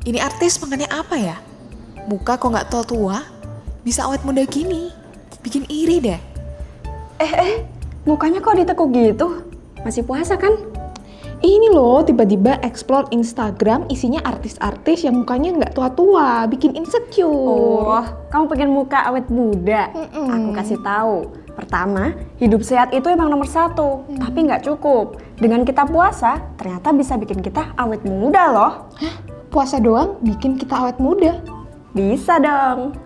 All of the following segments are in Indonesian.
Ini artis makannya apa ya? Muka kok nggak tua-tua, bisa awet muda gini. Bikin iri deh. Mukanya kok ditekuk gitu? Masih puasa kan? Ini loh, tiba-tiba explore Instagram isinya artis-artis yang mukanya nggak tua-tua, bikin insecure. Oh, kamu pengen muka awet muda? Aku kasih tahu. Pertama, hidup sehat itu emang nomor satu, tapi nggak cukup. Dengan kita puasa, ternyata bisa bikin kita awet muda loh. Hah? Puasa doang bikin kita awet muda? Bisa dong.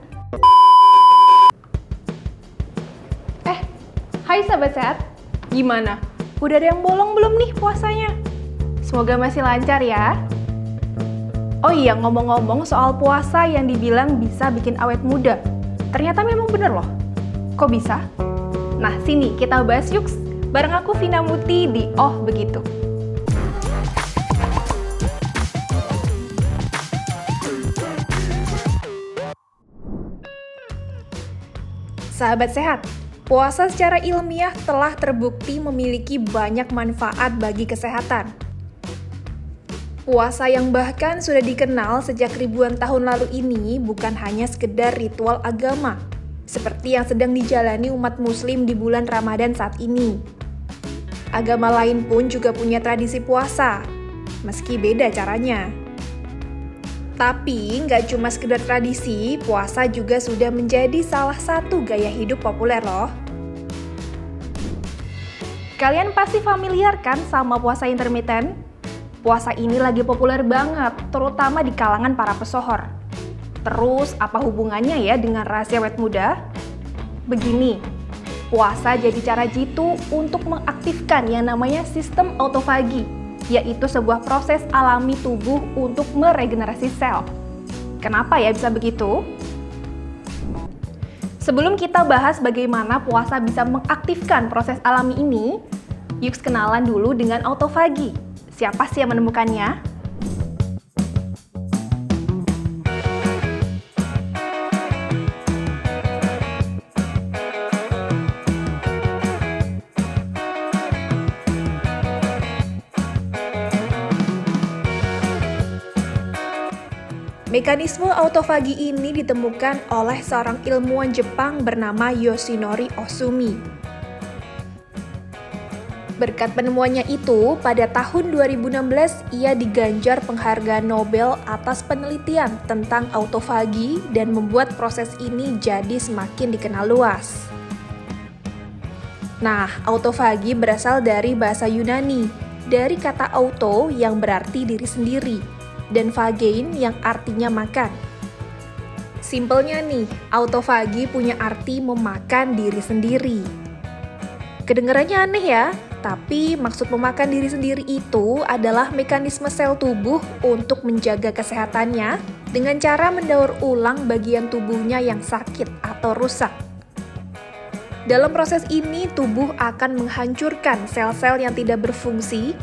Hai sahabat sehat, gimana? Udah ada yang bolong belum nih puasanya? Semoga masih lancar ya. Oh iya, ngomong-ngomong soal puasa yang dibilang bisa bikin awet muda. Ternyata memang bener loh. Kok bisa? Nah sini kita bahas yuk. Bareng aku Vina Muti di Oh Begitu. Sahabat sehat, puasa secara ilmiah telah terbukti memiliki banyak manfaat bagi kesehatan. Puasa yang bahkan sudah dikenal sejak ribuan tahun lalu ini bukan hanya sekedar ritual agama, seperti yang sedang dijalani umat muslim di bulan Ramadan saat ini. Agama lain pun juga punya tradisi puasa, meski beda caranya. Tapi nggak cuma sekedar tradisi, puasa juga sudah menjadi salah satu gaya hidup populer loh. Kalian pasti familiar kan sama puasa intermittent? Puasa ini lagi populer banget, terutama di kalangan para pesohor. Terus, apa hubungannya ya dengan rahasia awet muda? Begini, puasa jadi cara jitu untuk mengaktifkan yang namanya sistem autofagi, yaitu sebuah proses alami tubuh untuk meregenerasi sel. Kenapa ya bisa begitu? Sebelum kita bahas bagaimana puasa bisa mengaktifkan proses alami ini, yuk kenalan dulu dengan autofagi. Siapa sih yang menemukannya? Mekanisme autofagi ini ditemukan oleh seorang ilmuwan Jepang bernama Yoshinori Ohsumi. Berkat penemuannya itu, pada tahun 2016 ia diganjar penghargaan Nobel atas penelitian tentang autofagi dan membuat proses ini jadi semakin dikenal luas. Nah, autofagi berasal dari bahasa Yunani, dari kata auto yang berarti diri sendiri, dan phagein yang artinya makan. Simpelnya nih, autofagi punya arti memakan diri sendiri. Kedengarannya aneh ya, tapi maksud memakan diri sendiri itu adalah mekanisme sel tubuh untuk menjaga kesehatannya dengan cara mendaur ulang bagian tubuhnya yang sakit atau rusak. Dalam proses ini, tubuh akan menghancurkan sel-sel yang tidak berfungsi,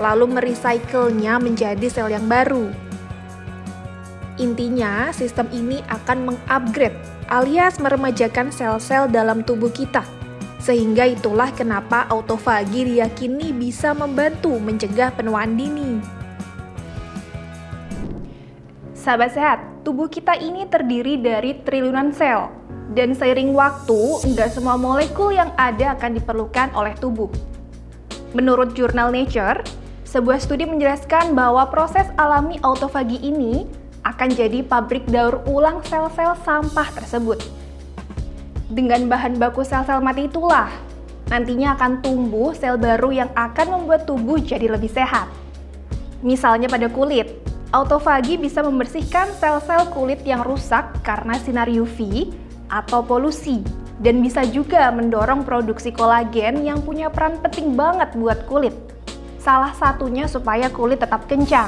lalu merecycle-nya menjadi sel yang baru. Intinya, sistem ini akan mengupgrade alias meremajakan sel-sel dalam tubuh kita. Sehingga itulah kenapa autofagi diyakini bisa membantu mencegah penuaan dini. Sahabat sehat, tubuh kita ini terdiri dari triliunan sel. Dan seiring waktu, nggak semua molekul yang ada akan diperlukan oleh tubuh. Menurut jurnal Nature, sebuah studi menjelaskan bahwa proses alami autofagi ini akan jadi pabrik daur ulang sel-sel sampah tersebut. Dengan bahan baku sel-sel mati itulah, nantinya akan tumbuh sel baru yang akan membuat tubuh jadi lebih sehat. Misalnya pada kulit, autofagi bisa membersihkan sel-sel kulit yang rusak karena sinar UV atau polusi, dan bisa juga mendorong produksi kolagen yang punya peran penting banget buat kulit. Salah satunya supaya kulit tetap kencang.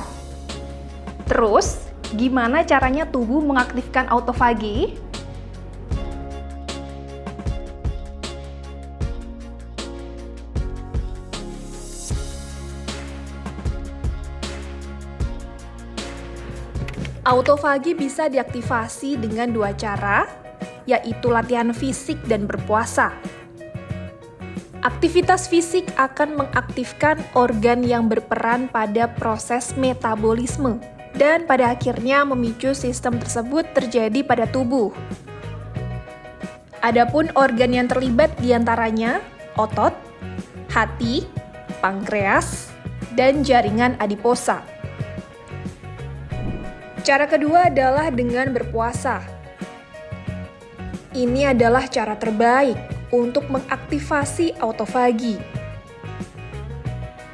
Terus, gimana caranya tubuh mengaktifkan autofagi? Autofagi bisa diaktifasi dengan dua cara, yaitu latihan fisik dan berpuasa. Aktivitas fisik akan mengaktifkan organ yang berperan pada proses metabolisme, dan pada akhirnya memicu sistem tersebut terjadi pada tubuh. Adapun organ yang terlibat diantaranya otot, hati, pankreas, dan jaringan adiposa. Cara kedua adalah dengan berpuasa. Ini adalah cara terbaik untuk mengaktifasi autofagi.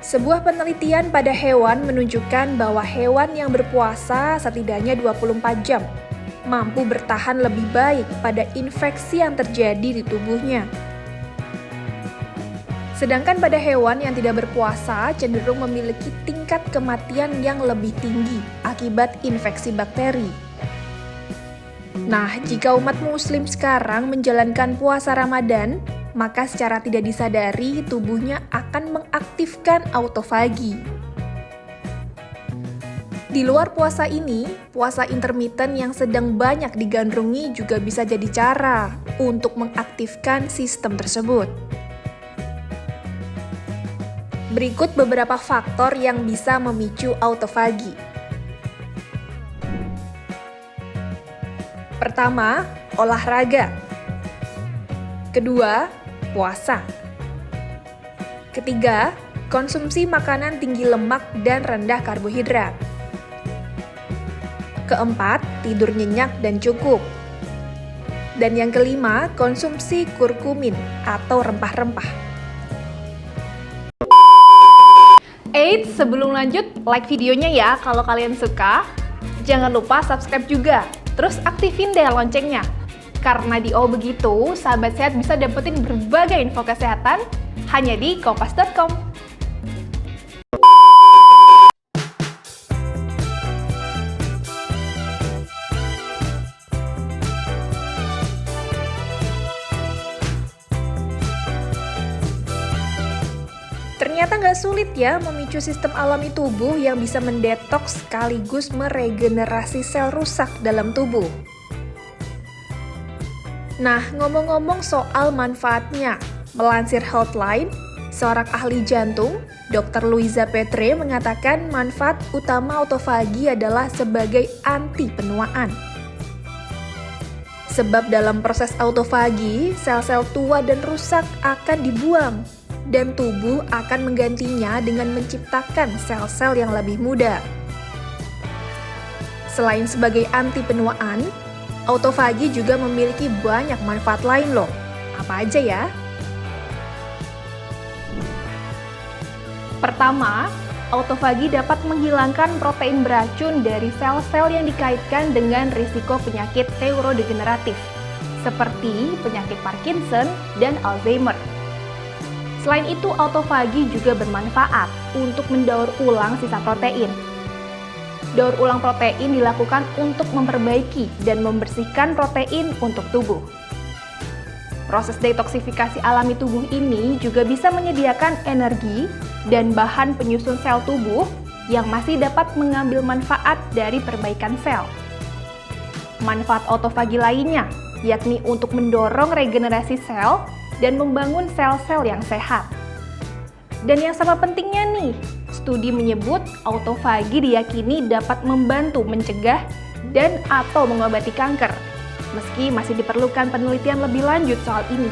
Sebuah penelitian pada hewan menunjukkan bahwa hewan yang berpuasa setidaknya 24 jam mampu bertahan lebih baik pada infeksi yang terjadi di tubuhnya. Sedangkan pada hewan yang tidak berpuasa cenderung memiliki tingkat kematian yang lebih tinggi akibat infeksi bakteri. Nah, jika umat muslim sekarang menjalankan puasa Ramadan, maka secara tidak disadari tubuhnya akan mengaktifkan autofagi. Di luar puasa ini, puasa intermiten yang sedang banyak digandrungi juga bisa jadi cara untuk mengaktifkan sistem tersebut. Berikut beberapa faktor yang bisa memicu autofagi. Pertama, olahraga. Kedua, puasa. Ketiga, konsumsi makanan tinggi lemak dan rendah karbohidrat. Keempat, tidur nyenyak dan cukup. Dan yang kelima, konsumsi kurkumin atau rempah-rempah. Eits, sebelum lanjut, like videonya ya kalau kalian suka. Jangan lupa subscribe juga, terus aktifin deh loncengnya. Karena di Oh Begitu, sahabat sehat bisa dapetin berbagai info kesehatan hanya di kompas.com. Ternyata nggak sulit ya memicu sistem alami tubuh yang bisa mendetoks sekaligus meregenerasi sel rusak dalam tubuh. Nah, ngomong-ngomong soal manfaatnya, melansir Healthline, seorang ahli jantung, Dr. Luisa Petre mengatakan manfaat utama autofagi adalah sebagai anti penuaan. Sebab dalam proses autofagi, sel-sel tua dan rusak akan dibuang, dan tubuh akan menggantinya dengan menciptakan sel-sel yang lebih muda. Selain sebagai anti penuaan, autofagi juga memiliki banyak manfaat lain loh. Apa aja ya? Pertama, autofagi dapat menghilangkan protein beracun dari sel-sel yang dikaitkan dengan risiko penyakit neurodegeneratif, seperti penyakit Parkinson dan Alzheimer. Selain itu, autofagi juga bermanfaat untuk mendaur ulang sisa protein. Daur ulang protein dilakukan untuk memperbaiki dan membersihkan protein untuk tubuh. Proses detoksifikasi alami tubuh ini juga bisa menyediakan energi dan bahan penyusun sel tubuh yang masih dapat mengambil manfaat dari perbaikan sel. Manfaat autofagi lainnya yakni untuk mendorong regenerasi sel dan membangun sel-sel yang sehat. Dan yang sama pentingnya nih, studi menyebut autofagi diyakini dapat membantu mencegah dan atau mengobati kanker, meski masih diperlukan penelitian lebih lanjut soal ini.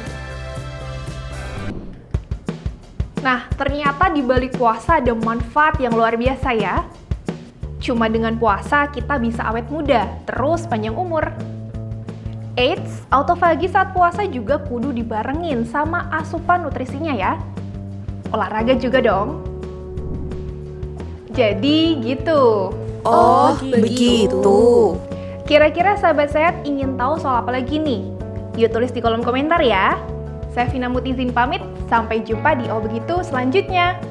Nah, ternyata di balik puasa ada manfaat yang luar biasa ya. Cuma dengan puasa kita bisa awet muda, terus panjang umur. Eits, autofagi saat puasa juga kudu dibarengin sama asupan nutrisinya ya. Olahraga juga dong. Jadi gitu. Oh, begitu. Kira-kira sahabat sehat ingin tahu soal apa lagi nih? Yuk tulis di kolom komentar ya. Saya Vina Mut izin pamit, sampai jumpa di Oh Begitu selanjutnya.